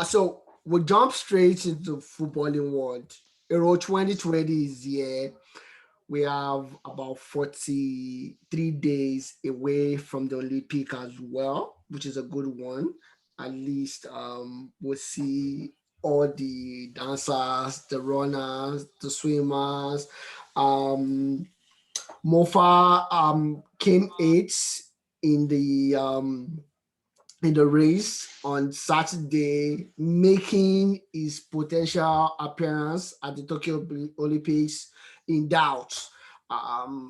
So we'll jump straight into footballing world. Euro 2020 is here. We have about 43 days away from the Olympic as well, which is a good one. At least we'll see all the dancers, the runners, the swimmers. Um, Mofa came eighth in the race on Saturday, making his potential appearance at the Tokyo Olympics in doubt.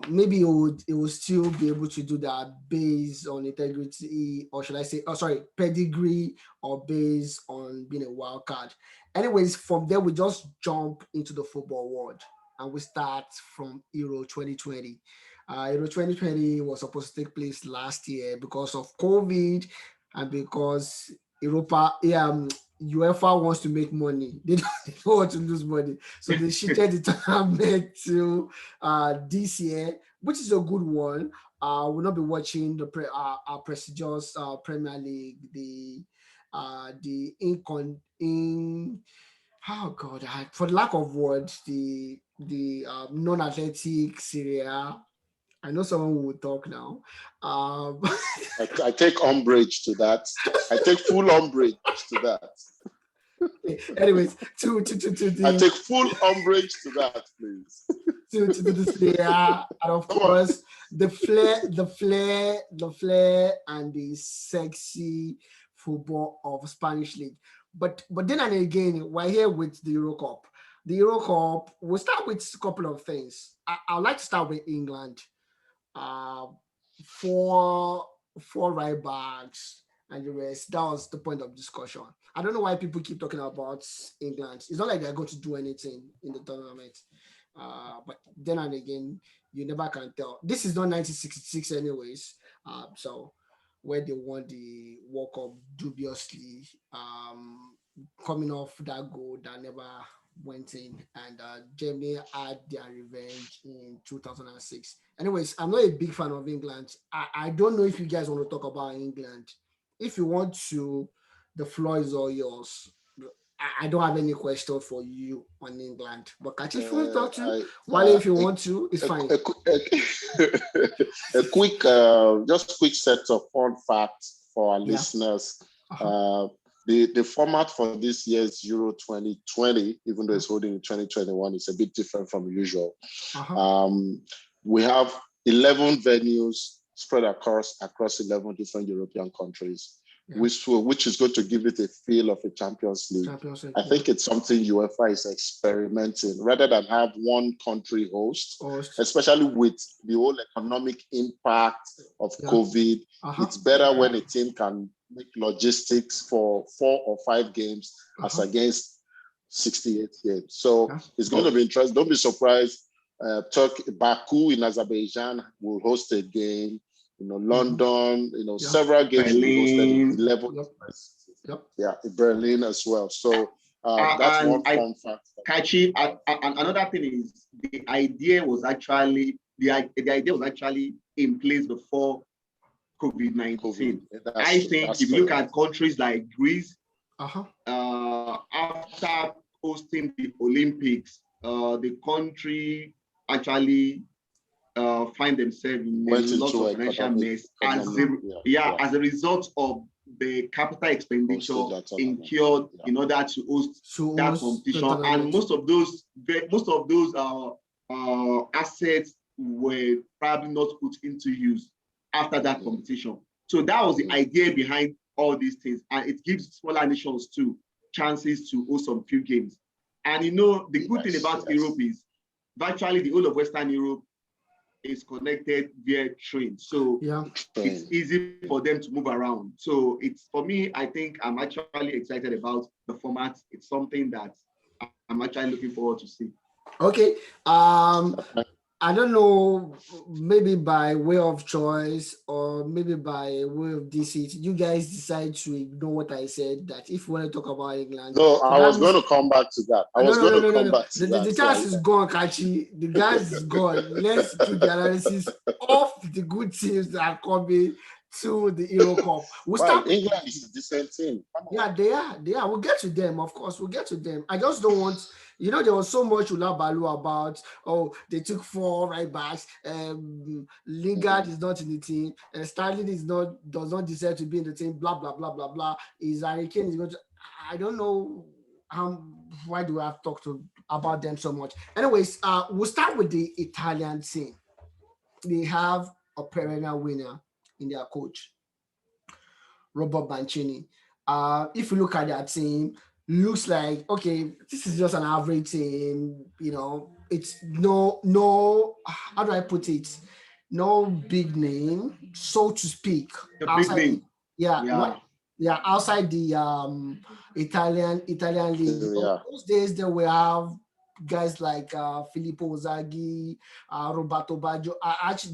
Maybe he would still be able to do that based on integrity, or should I say, oh sorry, pedigree, or based on being a wild card. Anyways, from there we just jump into the football world and we start from Euro 2020. Euro 2020 was supposed to take place last year because of COVID and because Europa, UEFA wants to make money. They don't want to lose money, so they shifted the tournament to this year, which is a good one. We'll not be watching our prestigious Premier League, the in oh god, for the lack of words, the non-athletic Syria. I know someone will talk now. Um, I take umbrage to that. I take full umbrage to that. anyways, to I the take full umbrage to that, please. to the Syria, and of Come on. course the flair, and the sexy football of Spanish league. But then and again, we're here with the Euro Cup. The Euro Cup. We'll start with a couple of things. I'd like to start with England. uh, four four right backs and the rest. That was the point of discussion. I don't know why people keep talking about England. It's not like they're going to do anything in the tournament. But then and again, you never can tell. This is not 1966, anyways. So where they won the World Cup dubiously, coming off that goal that never went in, and Germany had their revenge in 2006. Anyways, I'm not a big fan of England. I don't know if you guys want to talk about England. If you want to, the floor is all yours. I don't have any question for you on England. But Kachi, if you want to talk to, I Wale, if you want to, it's a, fine. a quick, just quick set of fun facts for our Yeah. listeners. Uh-huh. Uh, the format for this year's Euro 2020, even though it's holding in 2021, is a bit different from usual. Uh-huh. Um, we have 11 venues spread across 11 different European countries, Yeah. which is going to give it a feel of a Champions League. Champions League. I Yeah. think it's something UEFA is experimenting rather than have one country host, Host. especially with the whole economic impact of Yeah. COVID. Uh-huh. It's better when a team can make logistics for 4 or 5 games as Uh-huh. against 68 games. So Yeah. it's going to be interesting. Don't be surprised. Baku in Azerbaijan will host a game. Mm-hmm. London, Yeah. several games will be hosted in Berlin. 11 Yep. different cities. Yep. Yeah, in Berlin as well. So that's one And I fun fact. Kachi, and another thing is the idea was actually in place before COVID-19. COVID. I think That's if you look correct. at countries like Greece, Uh-huh. after hosting the Olympics, the country actually find themselves in a Went lot into of financial mess yeah. as a result of the capital expenditure Hosted that tournament. incurred Yeah. in order to host So that who's the competition, tournament? and most of those assets were probably not put into use after that competition. So that was the idea behind all these things, and it gives smaller nations too chances to host some few games. And the good thing about Europe is virtually the whole of Western Europe is connected via train, so Yeah. it's easy for them to move around. So it's, for me, I think I'm actually excited about the format. It's something that I'm actually looking forward to see. Okay. I don't know, maybe by way of choice or maybe by way of deceit, you guys decide to ignore what I said. That if you want to talk about England, No, so I that was means going to come back to that. no, no, no, no, no, no. The chance is gone, Kachi. The gas is gone. Let's keep the analysis of the good teams that are coming to the Euro Cup. We'll Well, start. England is a decent team. Come on. Yeah, they are. We'll get to them, of course. We'll get to them. I just don't want, there was so much ulabalu about, oh, they took 4 right backs. Lingard is not in the team, and Sterling does not deserve to be in the team. Blah blah blah blah blah. Is Harry Kane is going to? I don't know why do I have talked about them so much. Anyways, we'll start with the Italian team. They have a perennial winner in their coach, Robert Mancini. If you look at their team, looks like, okay, this is just an average team. It's no. How do I put it? No big name, so to speak. The big name. Yeah, outside the Italian league. Yeah. Those days they will have guys like Filippo Inzaghi, Roberto Baggio.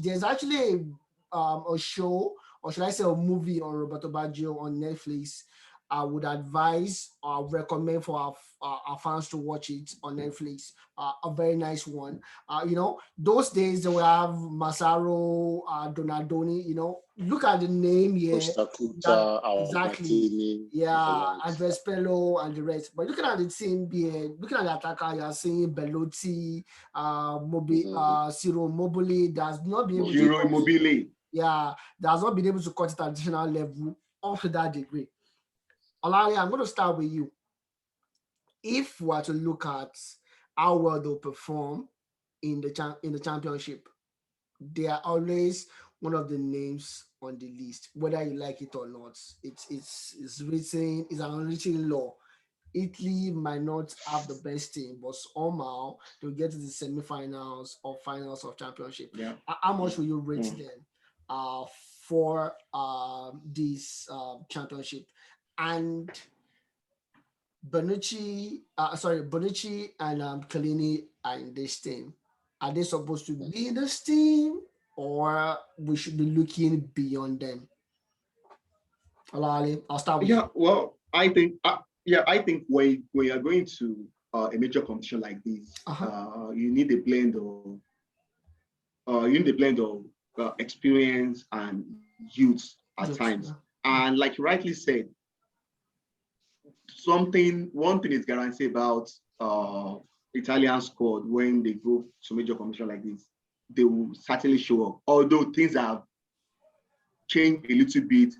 There's actually a show, or should I say a movie on Roberto Baggio on Netflix. I would advise or recommend for our fans to watch it on Netflix. A very nice one. Those days they will have Massaro, Donadoni. Look at the name here. Costa Curta, Exactly. Martini, Yeah, Andres Pello and the rest. But looking at the team here, looking at the attacker, you're seeing Bellotti, Ciro Immobile. Does not be able Ciro Immobile. Yeah, does not been able to cut it at additional level up to that degree. Olale, I'm going to start with you. If we are to look at how well they'll perform in the championship, they are always one of the names on the list, whether you like it or not. It's written, it's an unwritten law. Italy might not have the best team, but somehow they'll get to the semifinals or finals of championship. Yeah. How much will you rate them for this championship? And Bonucci and Chiellini are in this team. Are they supposed to be in this team, or we should be looking beyond them? Olale, I'll start with you. Well, I think when you are going to a major competition like this, you need a blend of experience and youth at times. Yeah. And like you rightly said, one thing is guaranteed about Italian squad when they go to major competition like this, they will certainly show up. Although things have changed a little bit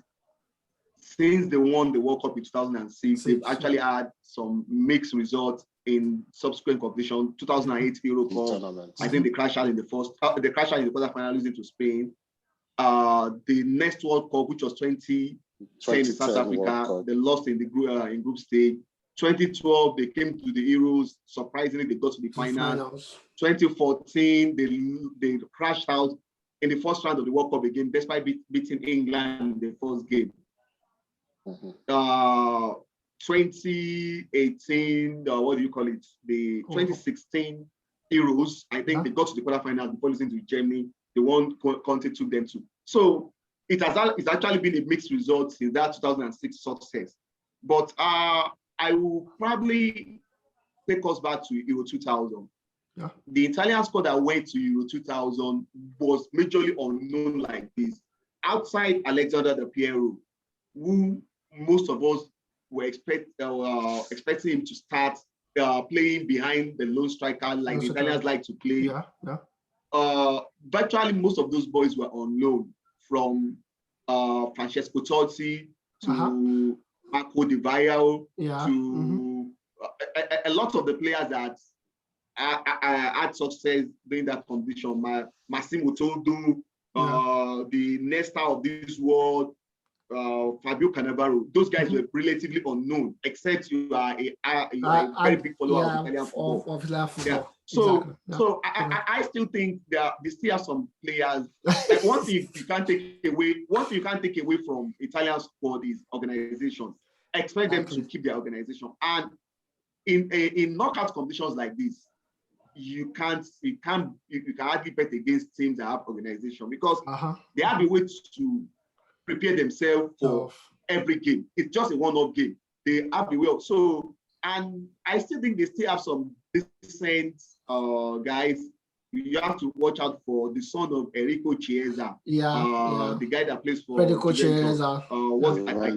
since they won the World Cup in 2006, they've actually had some mixed results in subsequent competition. 2008 Euro Cup, I think they crashed out in the quarterfinal, losing to Spain. The next World Cup, which was 2010 in South Africa, they lost in the group stage. 2012, they came to the Euros. Surprisingly, they got to the finals. 2014, they crashed out in the first round of the World Cup again, despite beating England in the first game. 2018, what do you call it? The 2016 Euros, I think they got to the quarterfinals before losing to Germany. The one Conte took them to. So it's actually been a mixed result since that 2006 success. But I will probably take us back to Euro 2000. Yeah. The Italian squad that went to Euro 2000 was majorly unknown like this. Outside Alexander Del Piero, who most of us were expecting him to start playing behind the lone striker like the Italians like to play. Virtually most of those boys were on loan, from Francesco Totti to Marco Di Vaio to a lot of the players that had success during that competition. Massimo Toldo, the Nesta of this world, Fabio Cannavaro. Those guys were relatively unknown, except you are a very big follower of Italian football. So I still think that they still have some players. Like one thing you can't take away from Italian squad is organization. Expect them to keep their organization. And in knockout competitions like this, you can hardly bet against teams that have organization, because they have a way to prepare themselves for every game. It's just a one-off game. They have a way of and I still think they still have some decent guys you have to watch out for the son of Enrico Chiesa. Yeah. The guy that plays for Federico Juventus. Chiesa.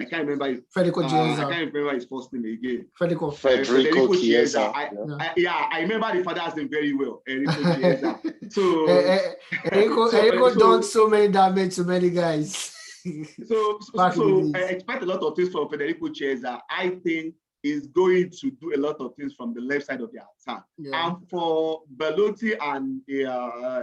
I can't remember his Federico I Chiesa. can't remember his first name again. Federico Chiesa. I remember the father's name very well, Enrico Chiesa. So Enrico done so many damage to many guys. So I expect a lot of things from Federico Chiesa. I think is going to do a lot of things from the left side of the attack. Yeah. And for Belotti and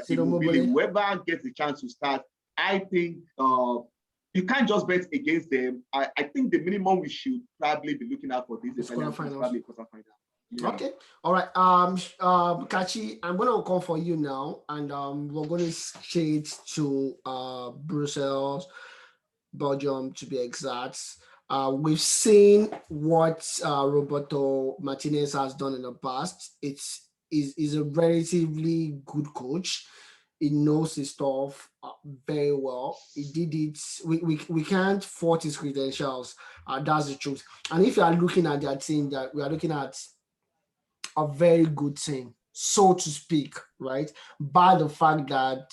Immobile, whoever gets the chance to start, I think you can't just bet against them. I think the minimum we should probably be looking at for this is probably quarterfinal. Yeah. Okay. All right. Kachi, I'm gonna come for you now, and we're gonna straight to Brussels, Belgium to be exact. We've seen what Roberto Martinez has done in the past. He's a relatively good coach. He knows his stuff very well. He did it. We can't fault his credentials. That's the truth. And if you are looking at their team, that we are looking at a very good team, so to speak, right? By the fact that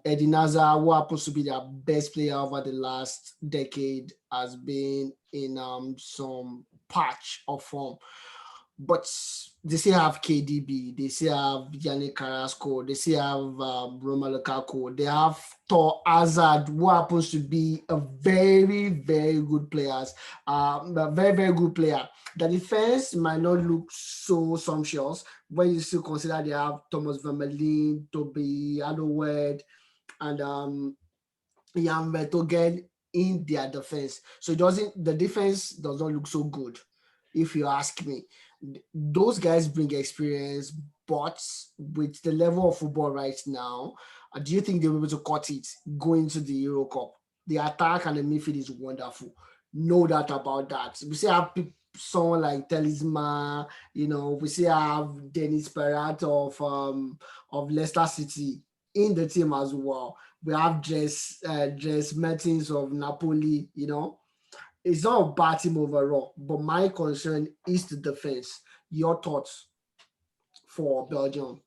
Eden Hazard, who happens to be their best player over the last decade, has been in some patch of form. But they still have KDB, they still have Yannick Carrasco, they still have Romelu Lukaku, they have Thor Hazard, who happens to be a very, very good player. A very, very good player. The defense might not look so sumptuous when you still consider they have Thomas Vermaelen, Toby Alderweireld, and Jan Vertonghen in their defense. So the defense does not look so good, if you ask me. Those guys bring experience, but with the level of football right now, do you think they'll be able to cut it going to the Euro Cup? The attack and the midfield is wonderful. No doubt about that. We still have someone like Talisman, we still have Dennis Perrat of Leicester City in the team as well. We have Dries Mertens of Napoli, It's not a bad team overall, but my concern is the defense. Your thoughts for Belgium?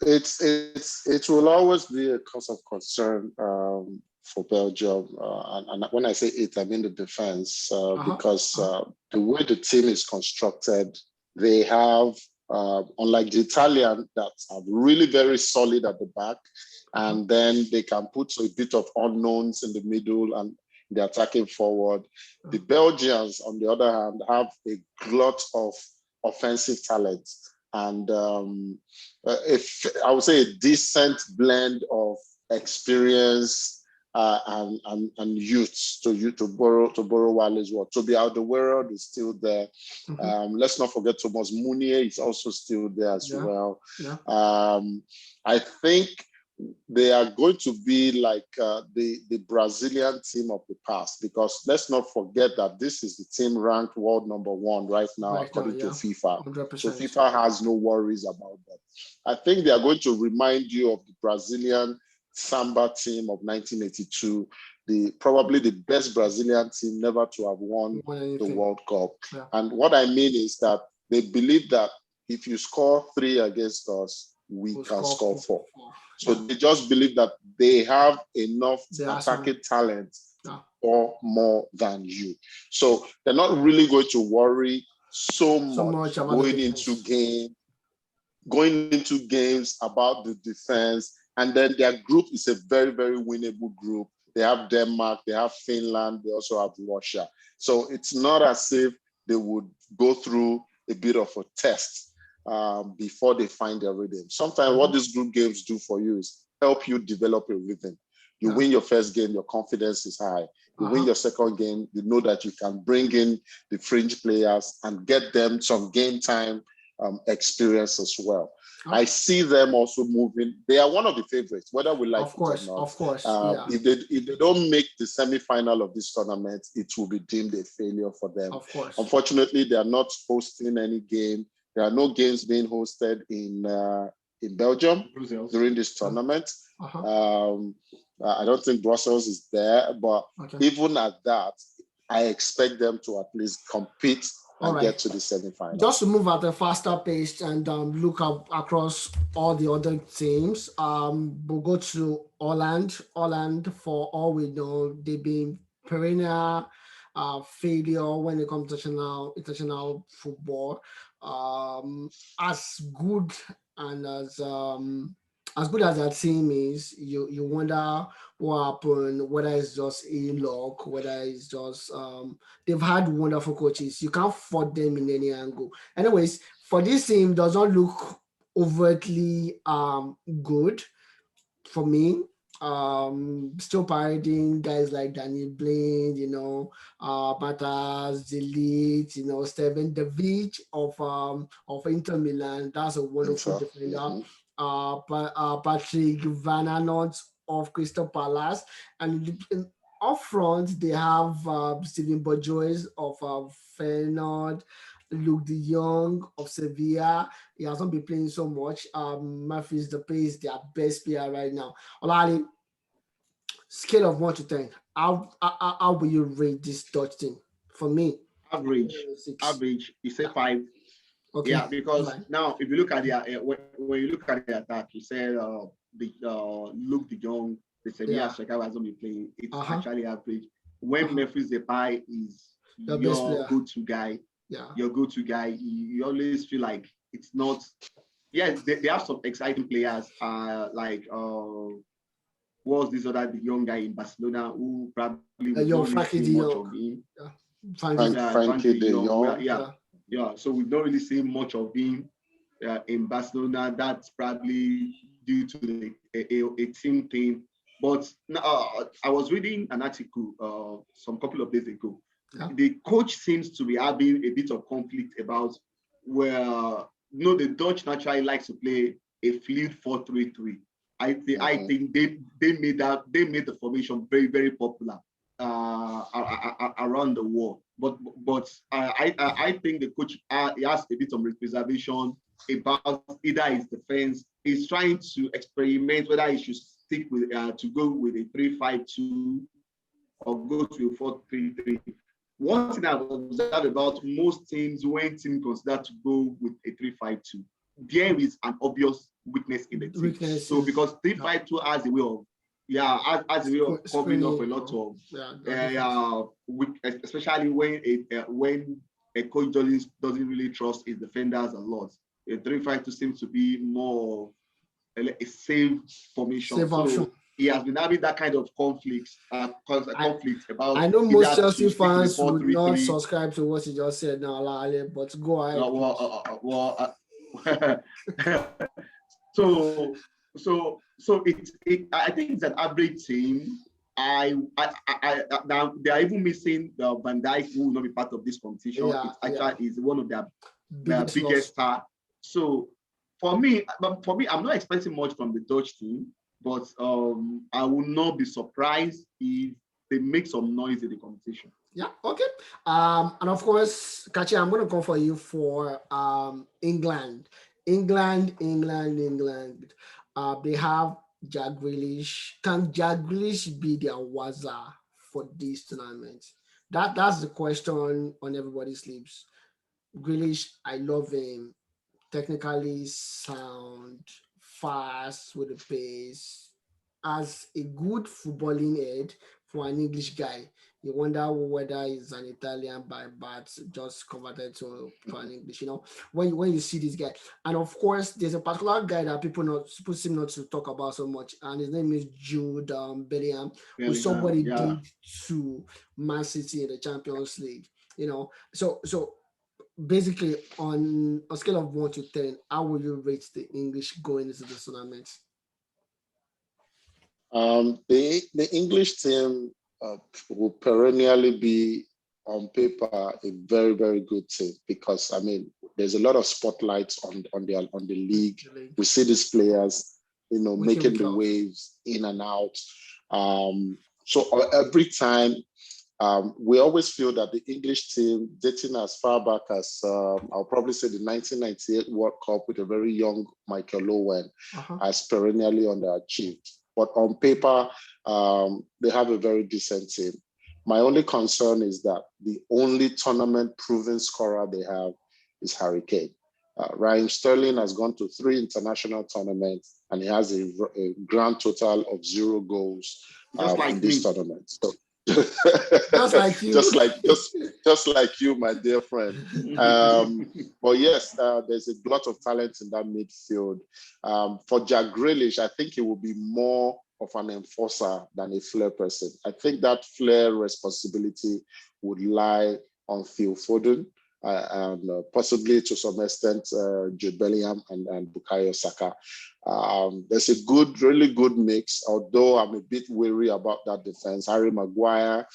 It will always be a cause of concern for Belgium, and when I say it, I mean the defense, because the way the team is constructed, they have, unlike the Italian, that are really very solid at the back, and then they can put a bit of unknowns in the middle and the attacking forward. The Belgians, on the other hand, have a glut of offensive talent, and if I would say a decent blend of experience and youth to borrow Wale's word. Toby Alderweireld is still there. Let's not forget Thomas Meunier is also still there as well. Yeah. I think they are going to be like the Brazilian team of the past, because let's not forget that this is the team ranked world #1 right now, according to FIFA. 100%. So FIFA has no worries about that. I think they are going to remind you of the Brazilian Samba team of 1982, probably the best Brazilian team never to have won the World Cup. Yeah. And what I mean is that they believe that if you score 3 against us, we can score 4. So they just believe that they have enough attacking talent or more than you. So they're not really going to worry so much going into games about the defense. And then their group is a very, very winnable group. They have Denmark, they have Finland, they also have Russia. So it's not as if they would go through a bit of a test before they find their rhythm. Sometimes what these group games do for you is help you develop a rhythm. You win your first game, your confidence is high. You win your second game, you know that you can bring in the fringe players and get them some game time experience as well. I see them also moving. They are one of the favorites, whether we like it or not. Of course. If they don't make the semi-final of this tournament, it will be deemed a failure for them. Of course. Unfortunately, they are not hosting any game. There are no games being hosted in Belgium during this tournament. I don't think Brussels is there, but even at that, I expect them to at least compete and get to the semi-final. Just to move at a faster pace and look up across all the other teams, we'll go to Holland. Holland, for all we know, they've been perennial failure when it comes to international football. As good and as good as that team is, you wonder what happened, whether it's just a luck, whether it's just they've had wonderful coaches. You can't fault them in any angle. Anyways, for this team, does not look overtly good for me. Still parading guys like Daniel Blind, Matas, Delete, Steven Davic of Inter Milan. That's a wonderful defender. Patrick Van Aanholt of Crystal Palace, and up front they have Steven Bourgeois of Feyenoord, Luke De Jong of Sevilla. He hasn't been playing so much. Memphis Depay is their best player right now. Olali, scale of 1 to 10, how will you rate this Dutch team? For me, average. You say 5. Okay. Yeah, because now if you look at their when you look at the attack, you said Luke De Jong, the Sevilla striker hasn't been playing. It's actually average. When Memphis Depay is your go-to guy, you always feel like it's not. Yes, they have some exciting players, like what's this other the young guy in Barcelona who probably Frankie de Jong. Frankie de Jong. Yeah, so we've not really seen much of him in Barcelona. That's probably due to a team thing. But I was reading an article some couple of days ago. Yeah. The coach seems to be having a bit of conflict about where the Dutch naturally likes to play a fluid 4-3-3. I think they made the formation very, very popular around the world. But I think the coach he has a bit of reservation about either his defense. He's trying to experiment whether he should stick with to go with a 3-5-2 or go to a 4-3-3. One thing I've observed about most teams when teams consider to go with a 3-5-2, there is an obvious weakness in the team. So because 3-5-2 has a way of covering up a lot of especially when a coach doesn't really trust his defenders a lot. A 3-5-2 seems to be more a safe formation. So he has been having that kind of conflict about. I know most Chelsea fans would not subscribe to what you just said now, Lale, but go ahead. So I think it's an average team. Now they are even missing the Van Dijk, who will not be part of this competition. Is one of their biggest stars. So for me, I'm not expecting much from the Dutch team, but I will not be surprised if they make some noise in the competition. Yeah, okay. And of course, Kachi, I'm going to come for you for England. England. They have Jack Grealish. Can Jack Grealish be their Waza for this tournament? That's the question on everybody's lips. Grealish, I love him. Technically sound, fast with the pace, as a good footballing head for an English guy. You wonder whether he's an Italian by birth, just converted to an English, when you see this guy. And of course, there's a particular guy that people seem not to talk about so much, and his name is Jude Bellingham, who somebody did to Man City in the Champions League. So basically, on a scale of 1 to 10, how will you rate the English going into the tournament? The English team will perennially be, on paper, a very, very good team because there's a lot of spotlights on the league. We see these players, making the waves in and out. So every time. We always feel that the English team, dating as far back as I'll probably say the 1998 World Cup with a very young Michael Owen, has perennially underachieved. But on paper, they have a very decent team. My only concern is that the only tournament proven scorer they have is Harry Kane. Raheem Sterling has gone to 3 international tournaments and he has a grand total of 0 goals in this tournament. So just like you, just like you, my dear friend. But yes, there's a lot of talent in that midfield. For Jack Grealish, I think he will be more of an enforcer than a flair person. I think that flair responsibility would lie on Phil Foden and possibly to some extent Jude Bellingham and Bukayo Saka. There's a really good mix, although I'm a bit wary about that defense. Harry Maguire,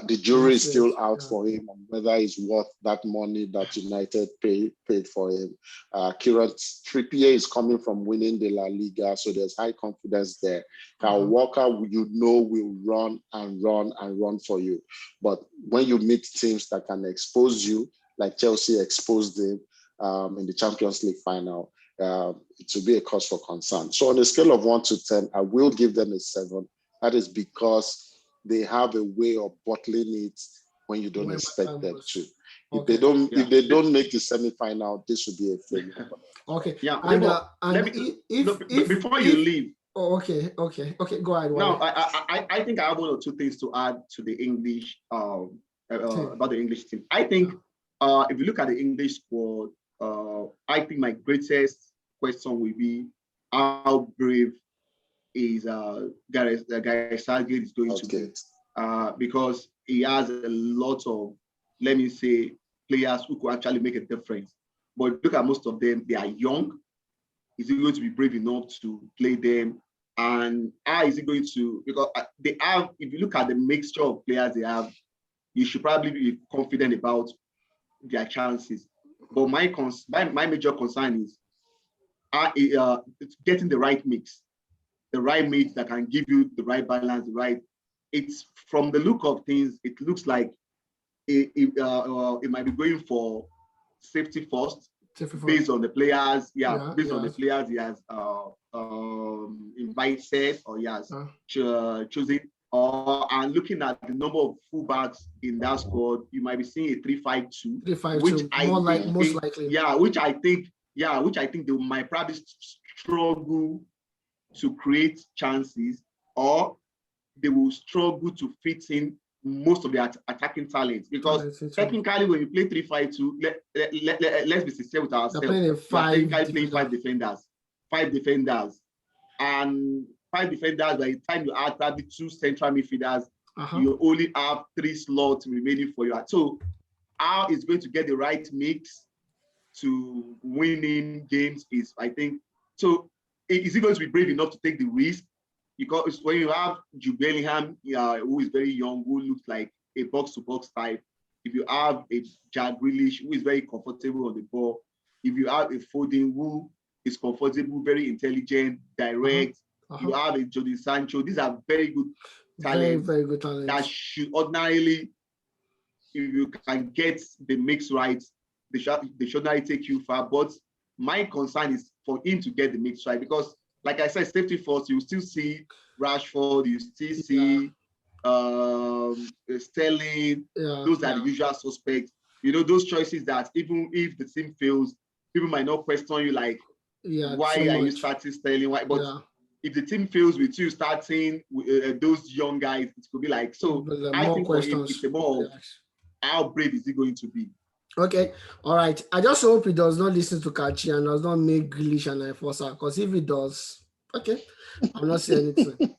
the jury is still out for him on whether he's worth that money that United paid for him. Kieran Trippier is coming from winning the La Liga, so there's high confidence there. Kyle Walker, will run and run and run for you. But when you meet teams that can expose you, like Chelsea exposed them in the Champions League final, it will be a cause for concern. So on a scale of 1 to 10, I will give them a 7. That is because they have a way of bottling it when you don't expect them to. If they don't make the semi-final, this will be a failure. Okay. Yeah. Before you leave. Oh, okay. Go ahead. Now, I think I have 1 or 2 things to add to the English about the English team. I think if you look at the English squad, I think my greatest question will be how brave is Gareth Southgate is going to be, because he has a lot of, let me say, players who could actually make a difference. But look at most of them, they are young. Is he going to be brave enough to play them? And how is he going to, because they have, if you look at the mixture of players they have, you should probably be confident about their chances. But my major concern is getting the right mix. The right mix that can give you the right balance, it's from the look of things, it looks like it might be going for safety first, based on the players, based on the players he has invited or he has chosen, and looking at the number of fullbacks in that squad, you might be seeing a 3-5-2, which most likely. Which I think they might probably struggle to create chances, or they will struggle to fit in most of their attacking talents, because technically when you play 3-5-2, let's be sincere with ourselves, playing 5 defenders, and 5 defenders. By the time you add probably 2 central midfielders, you only have 3 slots remaining for you. So how is going to get the right mix to winning games is, I think, so. Is he going to be brave enough to take the risk? Because when you have Jude Bellingham, who is very young, who looks like a box-to-box type, if you have a Jack Grealish, who is very comfortable on the ball, if you have a Foden, who is comfortable, very intelligent, direct, you have a Jadon Sancho, these are very good talents. Very good talents. That should ordinarily, if you can get the mix right, they should ordinarily take you far. But my concern is for him to get the mix right, because, like I said, safety first, you still see Rashford, you still see Sterling, those are the usual suspects. You know, those choices that even if the team fails, people might not question you, like, why are you starting Sterling? Why? But if the team fails with you starting those young guys, it could be like, so I think for him, it's more of how brave is he going to be. Okay, all right. I just hope he does not listen to Kachi and does not make Grealish an enforcer, because if he does, okay, I'm not saying anything.